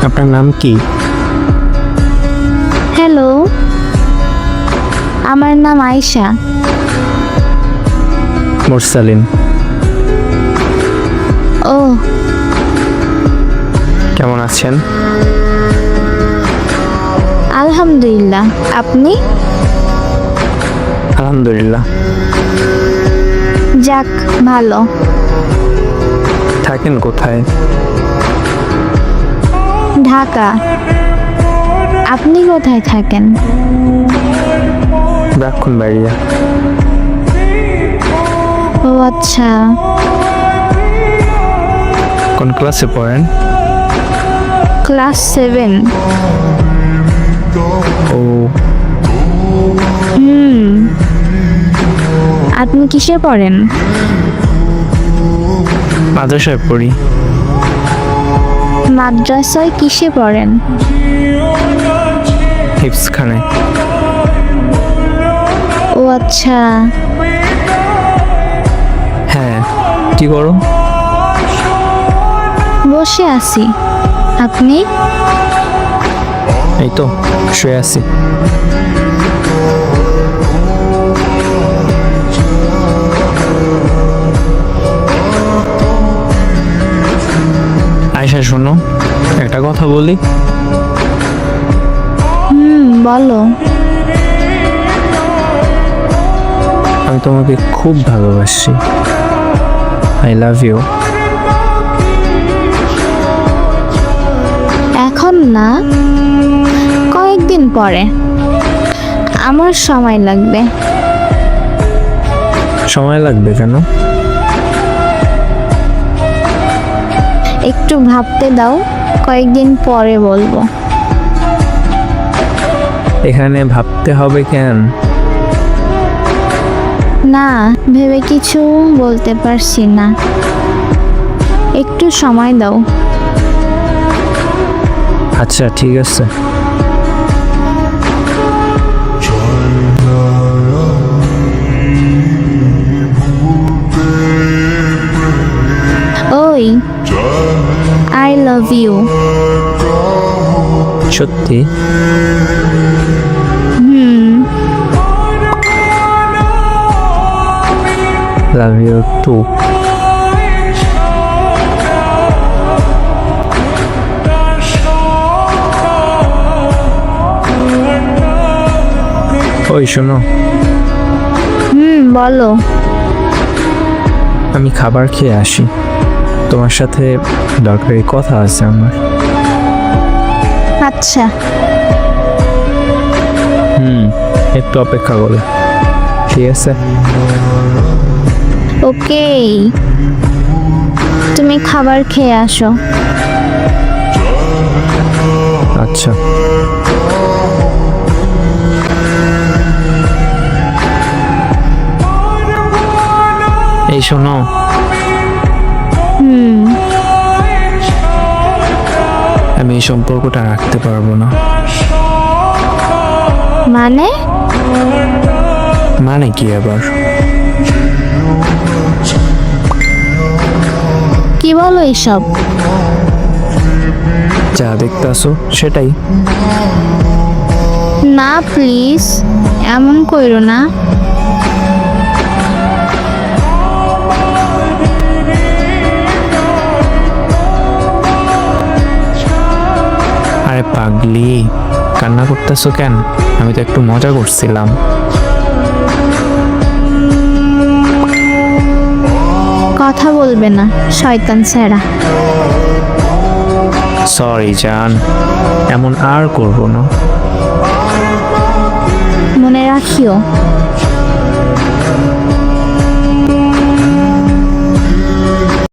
আপনার নাম কি? হ্যালো, আমার নাম আয়েশা। মুরসালিন। ও, কেমন আছেন? আলহামদুলিল্লাহ। আপনি? আলহামদুলিল্লাহ। যাক, ভালো। থাকেন কোথায়? ঢাকা। আপনি কোথায় থাকেন? ব্রাহ্মণবাড়িয়া। ও আচ্ছা। কোন ক্লাসে পড়েন? ক্লাস 7। ও, আপনি কিসে পড়েন? মাদ্রাসায় পড়ি। মাদ্রাসায় কিসে পড়েন? হিফজখানায়। ও আচ্ছা। হ্যাঁ, কি করো? বসে আছি। আপনি? এই তো শুয়ে আছি। আয়শা শোনো, একটা কথা বলি। বলো। আমি তোমাকে খুব ভালোবাসি। I love you. এখন না, কয়েকদিন পরে। আমার সময় লাগবে। সময় লাগবে কেন? একটু ভাবতে দাও, কয়েকদিন পরে বলবো। এখানে ভাবতে হবে কেন? না, ভেবে কিছু বলতে পারছি না। একটু সময় দাও। আচ্ছা ঠিক আছে। ওই, আই লাভ ইউ। সত্যি? Love you too. ওই শোনো, বলো। আমি খাবার খেয়ে আসি, তোমার সাথে দরকারি কথা আছে আমার। আচ্ছা। একটু অপেক্ষা করো, ঠিক আছে? ওকে, তুমি খাবার খেয়ে আসো। আচ্ছা। এই শোনো, আমি এই সম্পর্কটা রাখতে পারবো না। মানে? মানে কি আবার? কি বলো এসব? যা দেখতাছো সেটাই। না প্লিজ, এমন কইরো না। আরে পাগলি, কান্না করতেছো কেন? আমি তো একটু মজা করছিলাম। কথা বলবে না, শয়তান ছেঁড়া। সরি জান, এমন আর করবো না। মনে রাখিও।